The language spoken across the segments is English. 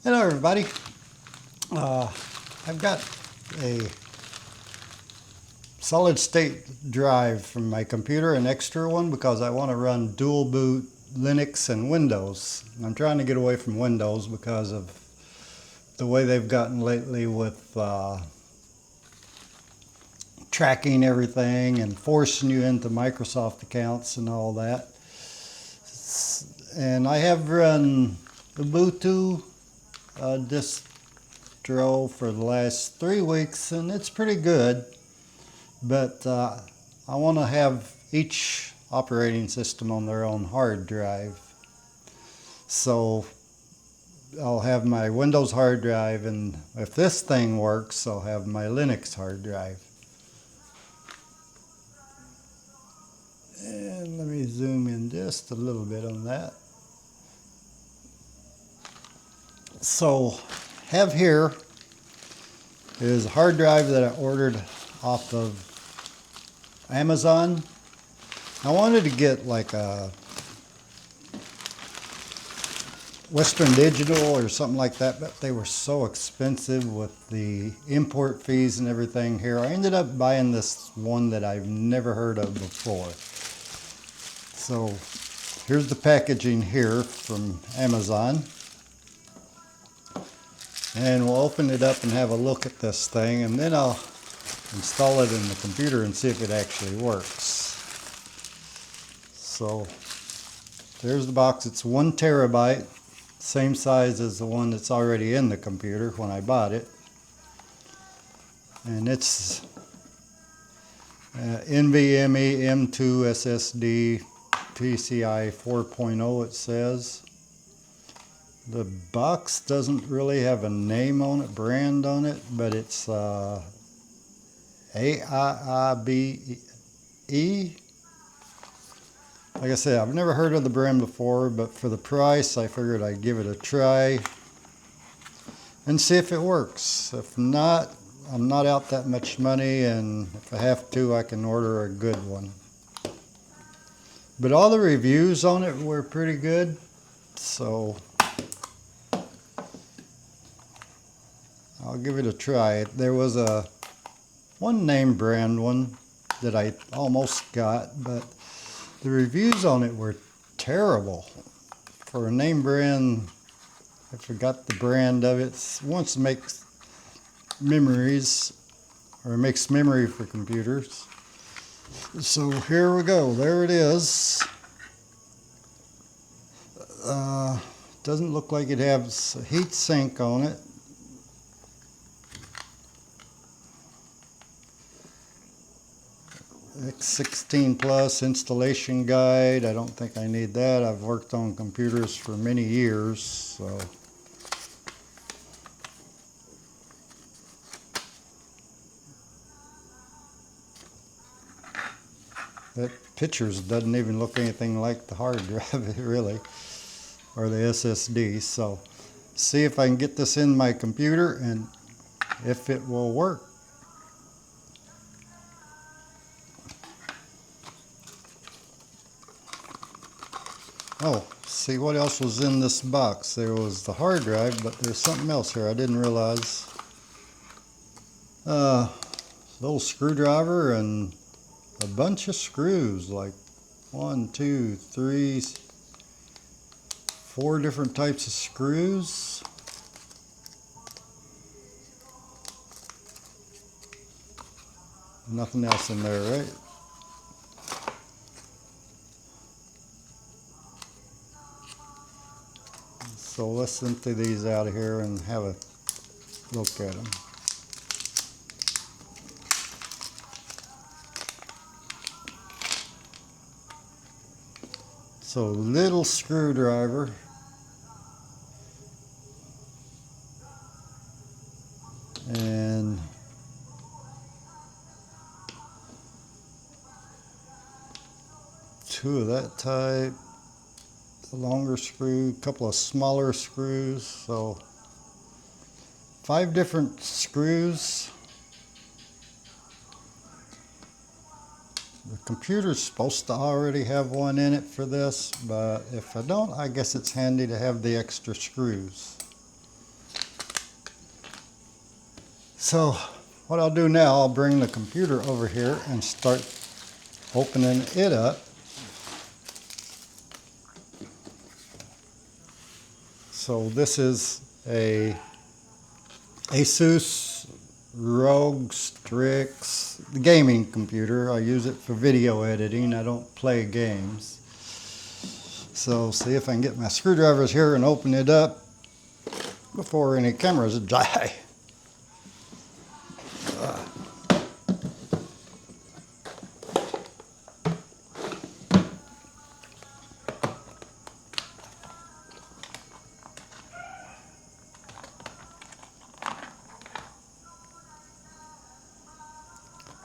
Hello everybody. I've got a solid state drive from my computer, an extra one, because I want to run dual boot Linux and Windows. I'm trying to get away from Windows because of the way they've gotten lately with tracking everything and forcing you into Microsoft accounts and all that. And I have run Ubuntu distro for the last 3 weeks, and it's pretty good, but I want to have each operating system on their own hard drive. So I'll have my Windows hard drive, and if this thing works, I'll have my Linux hard drive. And let me zoom in just a little bit on that. So have here is a hard drive that I ordered off of Amazon. I wanted to get like a Western Digital or something like that, but they were so expensive with the import fees and everything here. I ended up buying this one that I've never heard of before. So here's the packaging here from Amazon. And we'll open it up and have a look at this thing, and then I'll install it in the computer and see if it actually works. So there's the box. It's 1 terabyte, same size as the one that's already in the computer when I bought it. And it's NVMe M2 SSD PCI 4.0 it says. The box doesn't really have a name on it, brand on it, but it's Aiibe. Like I said, I've never heard of the brand before, but for the price, I figured I'd give it a try and see if it works. If not, I'm not out that much money, and if I have to, I can order a good one. But all the reviews on it were pretty good, so I'll give it a try. There was one name brand one that I almost got, but the reviews on it were terrible. For a name brand, I forgot the brand of it. It wants to make memories, or makes memory for computers. So here we go. There it is. Doesn't look like it has a heat sink on it. X16 Plus installation guide. I don't think I need that. I've worked on computers for many years, so. That pictures doesn't even look anything like the hard drive, really, or the SSD. So see if I can get this in my computer and if it will work. Oh, see what else was in this box. There was the hard drive, but there's something else here I didn't realize. Little screwdriver and a bunch of screws, like 1, 2, 3, 4 different types of screws. Nothing else in there, right? So let's empty these out of here and have a look at them. So little screwdriver. And two of that type. A longer screw, a couple of smaller screws, so 5 different screws. The computer's supposed to already have one in it for this, but if I don't, I guess it's handy to have the extra screws. So what I'll do now, I'll bring the computer over here and start opening it up. So this is a Asus ROG Strix gaming computer. I use it for video editing. I don't play games. So see if I can get my screwdrivers here and open it up before any cameras die.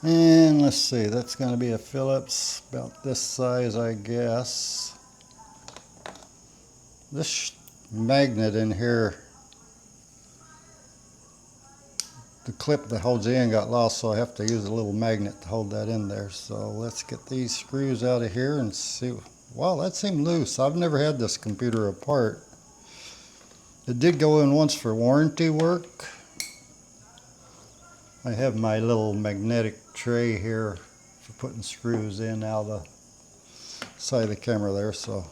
And let's see, that's going to be a Phillips, about this size, I guess. This magnet in here, the clip that holds it in got lost, so I have to use a little magnet to hold that in there. So let's get these screws out of here and see. Wow, that seemed loose. I've never had this computer apart. It did go in once for warranty work. I have my little magnetic tray here for putting screws in out of the side of the camera there. So,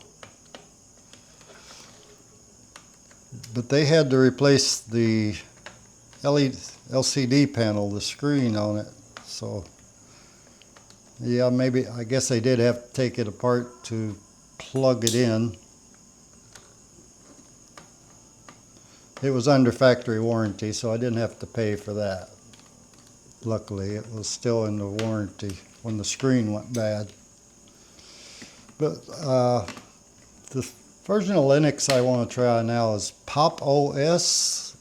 but they had to replace the LCD panel, the screen on it. So yeah, maybe, I guess they did have to take it apart to plug it in. It was under factory warranty, so I didn't have to pay for that. Luckily, it was still in the warranty when the screen went bad. But the version of Linux I want to try now is Pop! OS.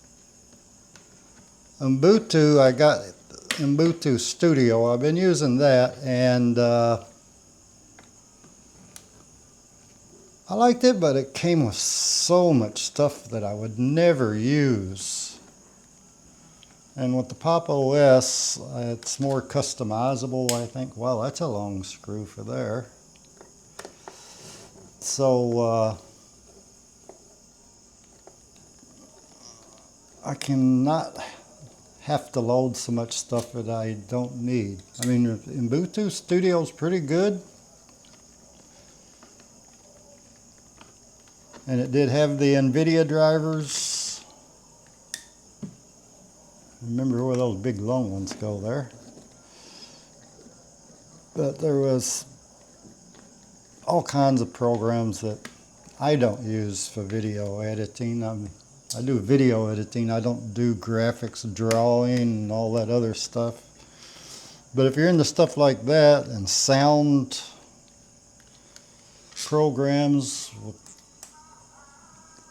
Ubuntu, I got Ubuntu Studio. I've been using that, and I liked it, but it came with so much stuff that I would never use. And with the Pop! OS, it's more customizable, I think. Wow, that's a long screw for there. So I cannot have to load so much stuff that I don't need. I mean, Ubuntu Studio is pretty good. And it did have the NVIDIA drivers. Remember where those big long ones go there. But there was all kinds of programs that I don't use for video editing. I do video editing. I don't do graphics, drawing, and all that other stuff. But if you're into stuff like that and sound programs with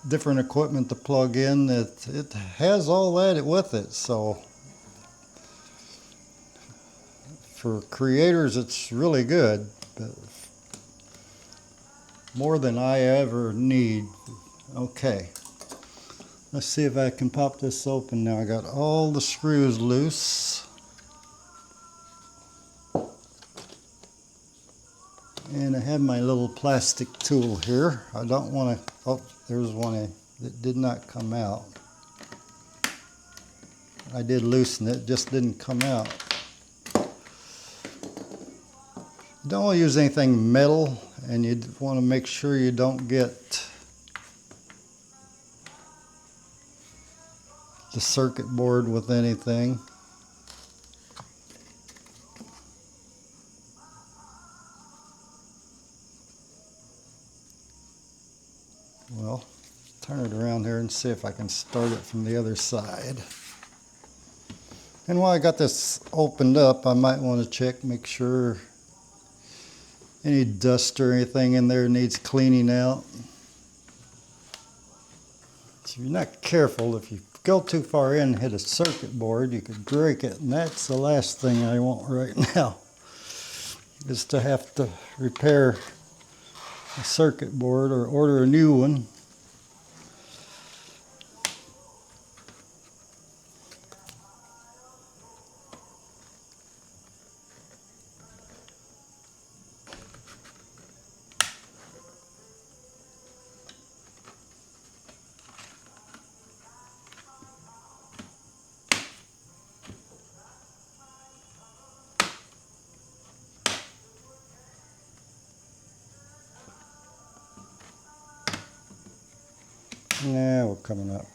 different equipment to plug in, it has all that with it. So for creators, it's really good, but more than I ever need. Okay, let's see if I can pop this open now. I got all the screws loose. And I have my little plastic tool here. I don't want to, oh, there's one that did not come out. I did loosen it, just didn't come out. You don't want to use anything metal, and you want to make sure you don't get the circuit board with anything. Well, turn it around here and see if I can start it from the other side. And while I got this opened up, I might want to check, make sure any dust or anything in there needs cleaning out. So if you're not careful, if you go too far in and hit a circuit board, you could break it, and that's the last thing I want right now, is to have to repair a circuit board or order a new one. Yeah, we're coming up.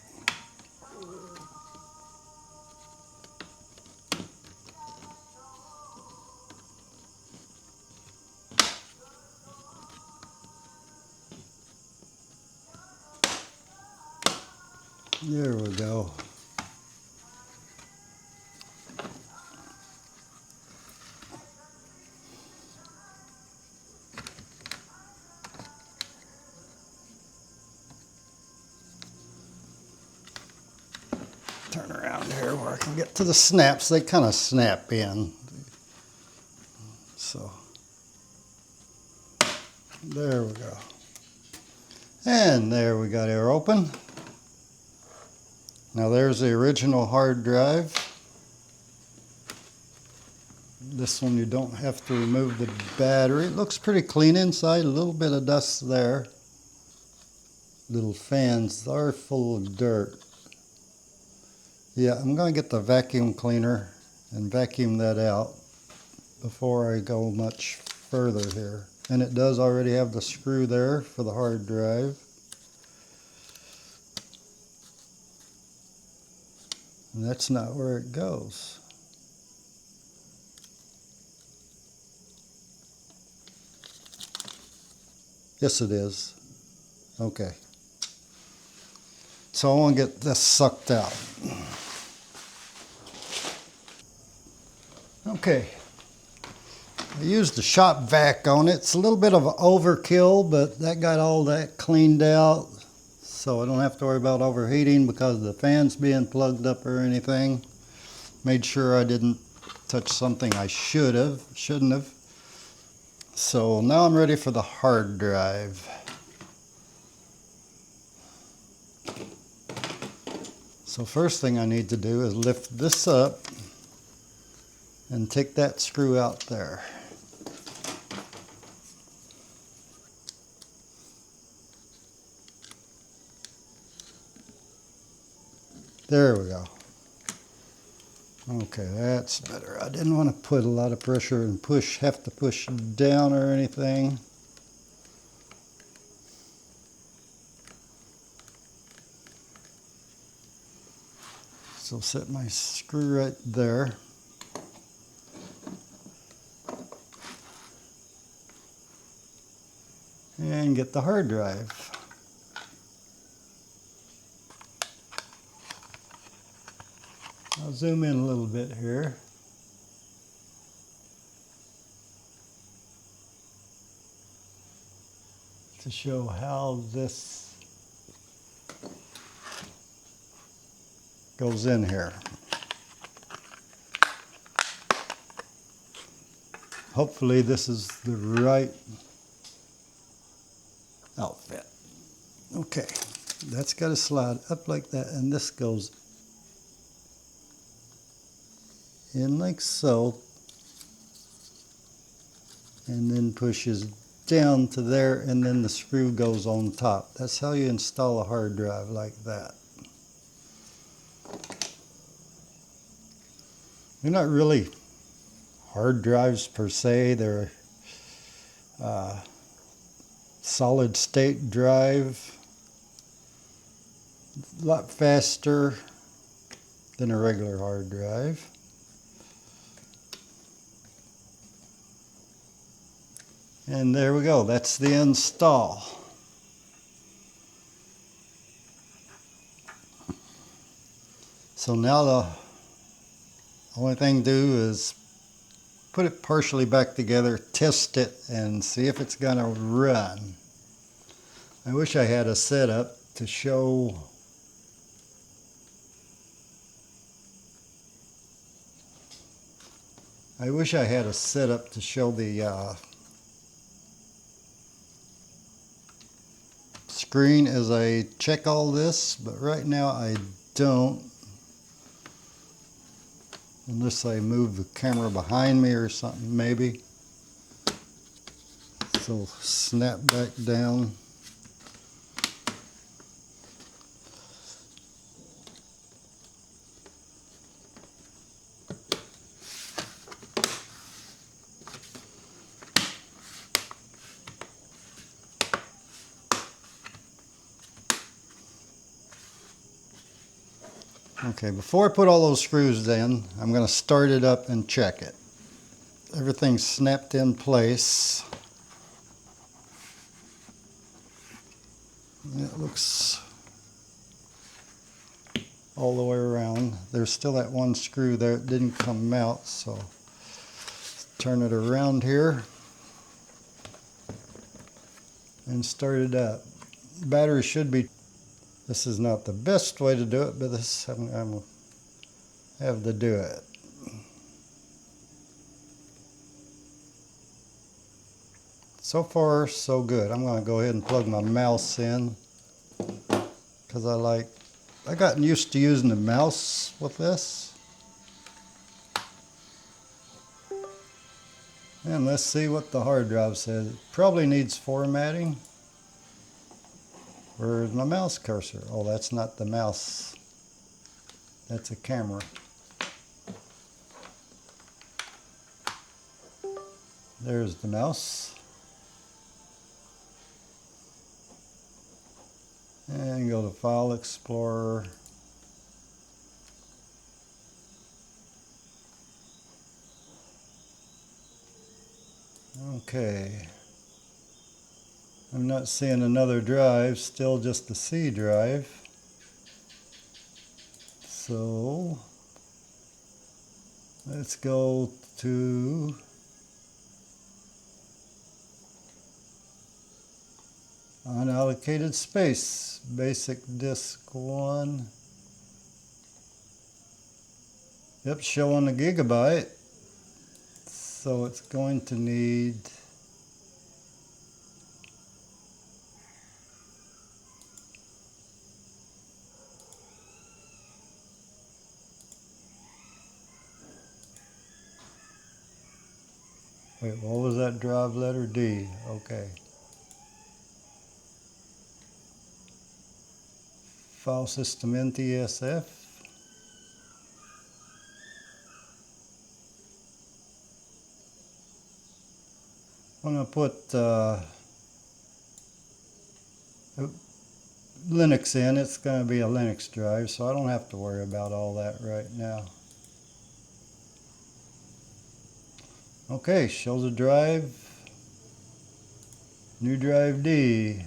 There we go. Turn around here where I can get to the snaps. They kind of snap in. So, there we go. And there we got air open. Now there's the original hard drive. This one you don't have to remove the battery. It looks pretty clean inside, a little bit of dust there. Little fans are full of dirt. Yeah, I'm going to get the vacuum cleaner and vacuum that out before I go much further here. And it does already have the screw there for the hard drive. And that's not where it goes. Yes, it is. Okay. So I want to get this sucked out. Okay. I used the shop vac on it. It's a little bit of overkill, but that got all that cleaned out. So I don't have to worry about overheating because the fan's being plugged up or anything. Made sure I didn't touch something I shouldn't have. So now I'm ready for the hard drive. So first thing I need to do is lift this up and take that screw out there. There we go. Okay, that's better. I didn't want to put a lot of pressure and have to push down or anything. So set my screw right there. And get the hard drive. I'll zoom in a little bit here. To show how this goes in here. Hopefully this is the right outfit. Okay, that's got to slide up like that, and this goes in like so, and then pushes down to there, and then the screw goes on top. That's how you install a hard drive, like that. They're not really hard drives per se. They're solid state drive. A lot faster than a regular hard drive. And there we go. That's the install. So now the only thing to do is put it partially back together, test it, and see if it's going to run. I wish I had a setup to show the screen as I check all this, but right now I don't, unless I move the camera behind me or something maybe. So snap back down. Okay, before I put all those screws in, I'm going to start it up and check it. Everything's snapped in place. It looks all the way around. There's still that one screw there that didn't come out, so turn it around here and start it up. Battery should be, this is not the best way to do it, but this I'm going to have to do it. So far, so good. I'm going to go ahead and plug my mouse in because I gotten used to using the mouse with this. And let's see what the hard drive says. It probably needs formatting. Where's my mouse cursor? Oh, that's not the mouse. That's a camera. There's the mouse. And go to File Explorer. Okay. I'm not seeing another drive, still just the C drive. So let's go to unallocated space, basic disk 1. Yep, showing a gigabyte. So it's going to need wait, what was that drive letter? D. Okay. File system NTSF. I'm going to put Linux in. It's going to be a Linux drive, so I don't have to worry about all that right now. Okay, shows a drive. New drive D.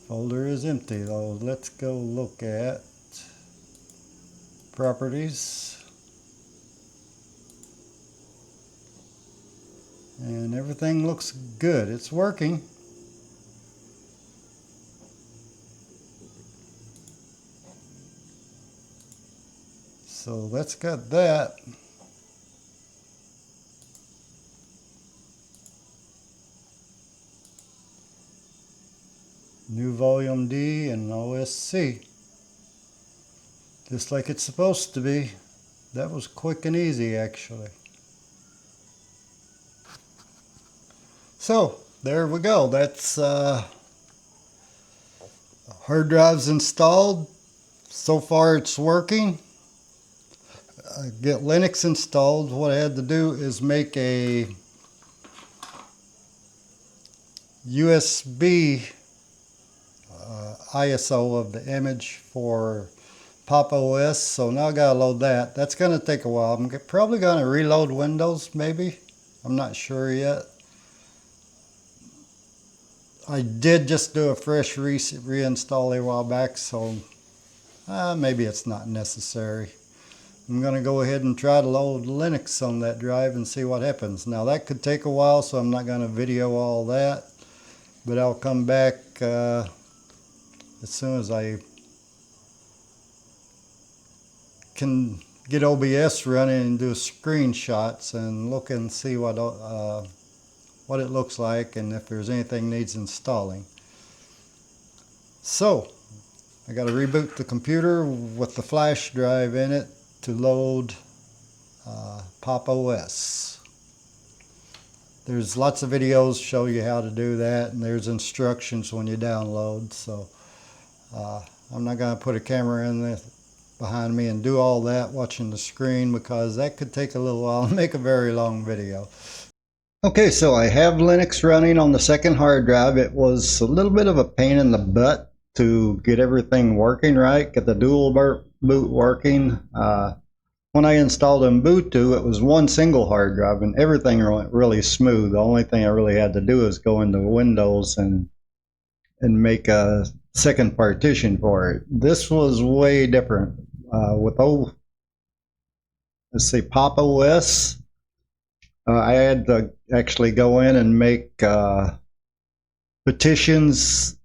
Folder is empty though. Let's go look at properties. And everything looks good. It's working. So that's got that. New volume D and OSC. Just like it's supposed to be. That was quick and easy actually. So there we go. That's hard drives installed. So far it's working. Get Linux installed. What I had to do is make a USB ISO of the image for Pop! OS. So now I gotta load that. That's gonna take a while. I'm probably gonna reload Windows maybe. I'm not sure yet. I did just do a fresh reinstall a while back, so maybe it's not necessary. I'm going to go ahead and try to load Linux on that drive and see what happens. Now that could take a while, so I'm not going to video all that, but I'll come back as soon as I can get OBS running and do screenshots and look and see what it looks like and if there's anything needs installing. So I got to reboot the computer with the flash drive in it to load Pop! OS. There's lots of videos show you how to do that, and there's instructions when you download. So I'm not going to put a camera in there behind me and do all that watching the screen, because that could take a little while and make a very long video. Okay, so I have Linux running on the second hard drive. It was a little bit of a pain in the butt to get everything working right, get the dual boot working. When I installed Ubuntu, it was one single hard drive and everything went really smooth. The only thing I really had to do is go into Windows and make a second partition for it. This was way different. With let's see, Pop! OS, I had to actually go in and make petitions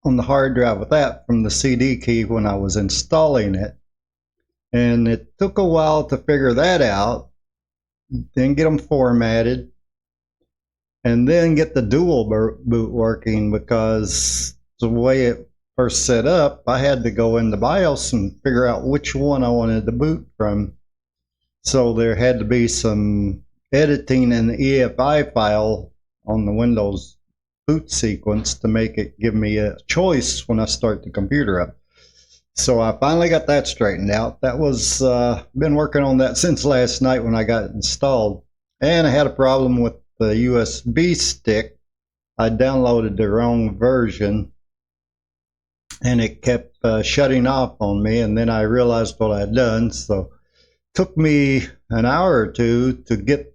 on the hard drive with that from the CD key when I was installing it. And it took a while to figure that out, then get them formatted, and then get the dual boot working, because the way it first set up, I had to go into BIOS and figure out which one I wanted to boot from. So there had to be some editing in the EFI file on the Windows boot sequence to make it give me a choice when I start the computer up. So I finally got that straightened out. That was been working on that since last night when I got it installed. And I had a problem with the USB stick. I downloaded the wrong version and it kept shutting off on me, and then I realized what I had done. So it took me an hour or two to get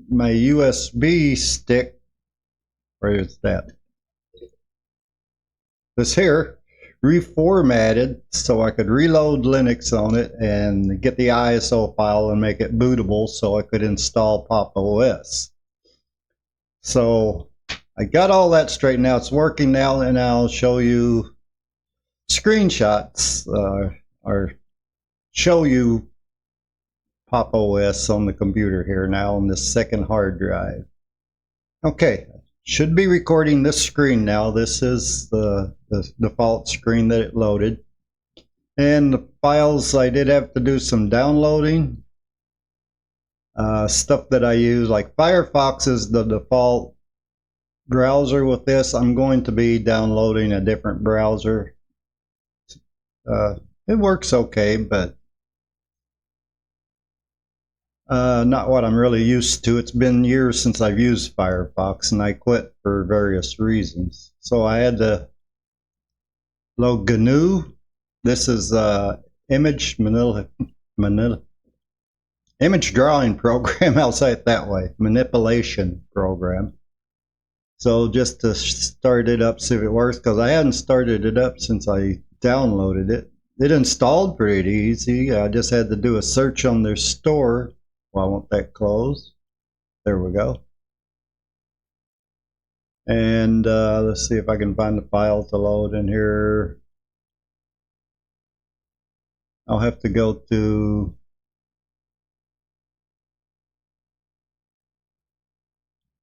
my USB stick, where is that? This here, reformatted so I could reload Linux on it and get the ISO file and make it bootable so I could install Pop! OS. So I got all that straightened out. It's working now, and I'll show you screenshots or show you Pop! OS on the computer here now on this second hard drive. Okay, should be recording this screen now. This is the default screen that it loaded. And the files, I did have to do some downloading. Stuff that I use, like Firefox is the default browser with this. I'm going to be downloading a different browser. It works okay, but not what I'm really used to. It's been years since I've used Firefox, and I quit for various reasons. So I had to load GNU. This is image image drawing program. I'll say it that way. Manipulation program. So just to start it up, see if it works, because I hadn't started it up since I downloaded it. It installed pretty easy. I just had to do a search on their store. Well, I want that closed. There we go. And let's see if I can find the file to load in here. I'll have to go to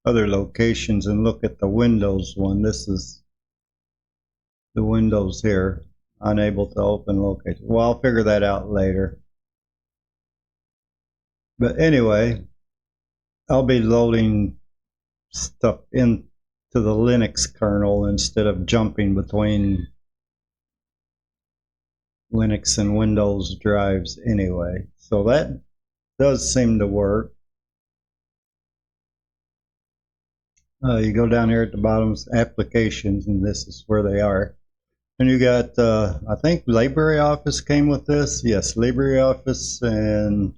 other locations and look at the Windows one. This is the Windows here. Unable to open location. Well, I'll figure that out later. But anyway, I'll be loading stuff into the Linux kernel instead of jumping between Linux and Windows drives anyway. So that does seem to work. You go down here at the bottom, applications, and this is where they are. And you got, I think LibreOffice came with this. Yes, LibreOffice and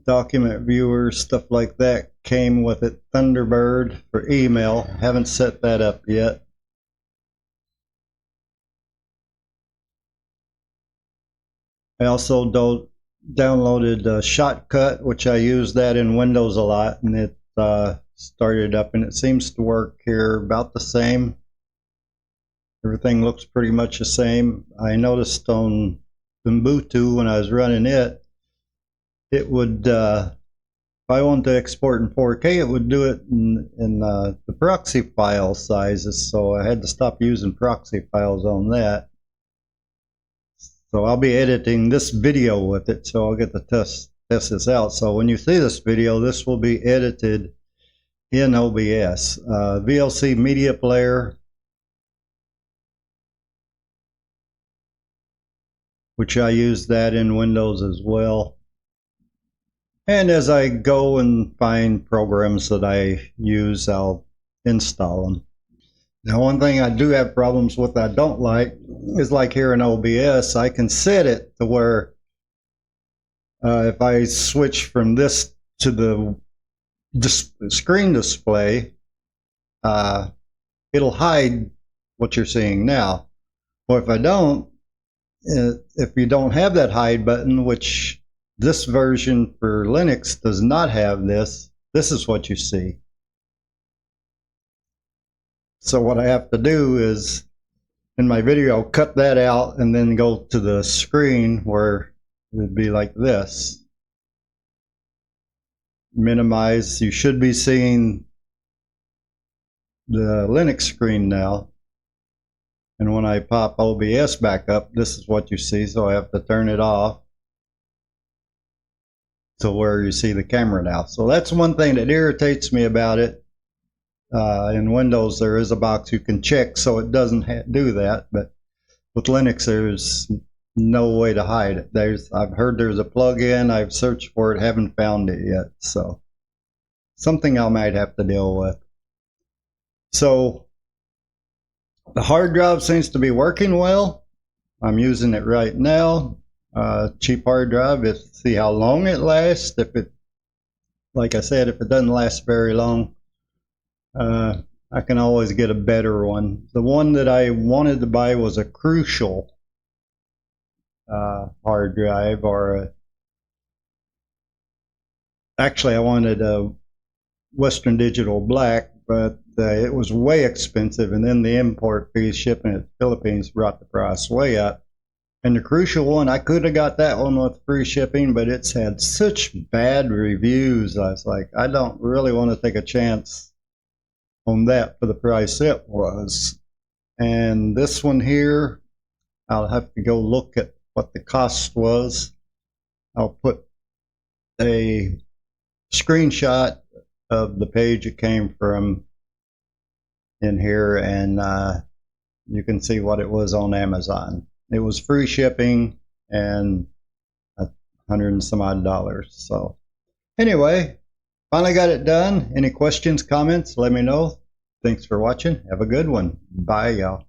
document viewer, stuff like that came with it. Thunderbird for email. Haven't set that up yet. I also downloaded Shotcut, which I use that in Windows a lot, and it started up, and it seems to work here about the same. Everything looks pretty much the same. I noticed on Ubuntu when I was running it, it would, if I wanted to export in 4K, it would do it in the proxy file sizes, so I had to stop using proxy files on that. So I'll be editing this video with it, so I'll get to test this out. So when you see this video, this will be edited in OBS. VLC Media Player, which I use that in Windows as well. And as I go and find programs that I use, I'll install them. Now, one thing I do have problems with I don't like is like here in OBS, I can set it to where if I switch from this to the screen display, it'll hide what you're seeing now. Or if I don't, if you don't have that hide button, which this version for Linux does not have this is what you see. So what I have to do is, in my video, cut that out and then go to the screen where it would be like this. Minimize. You should be seeing the Linux screen now. And when I pop OBS back up, this is what you see. So I have to turn it off to where you see the camera now. So that's one thing that irritates me about it. In Windows, there is a box you can check so it doesn't do that. But with Linux, there's no way to hide it. I've heard there's a plug-in. I've searched for it, haven't found it yet. So something I might have to deal with. So the hard drive seems to be working well. I'm using it right now. Cheap hard drive. Let's see how long it lasts. If it, like I said, if it doesn't last very long, I can always get a better one. The one that I wanted to buy was a Crucial hard drive, or actually I wanted a Western Digital Black, but it was way expensive, and then the import fees shipping it to the Philippines brought the price way up. And the Crucial one, I could have got that one with free shipping, but it's had such bad reviews. I was like, I don't really want to take a chance on that for the price it was. And this one here, I'll have to go look at what the cost was. I'll put a screenshot of the page it came from in here, and you can see what it was on Amazon. It was free shipping and $100 and some odd. So anyway, finally got it done. Any questions, comments, let me know. Thanks for watching. Have a good one. Bye, y'all.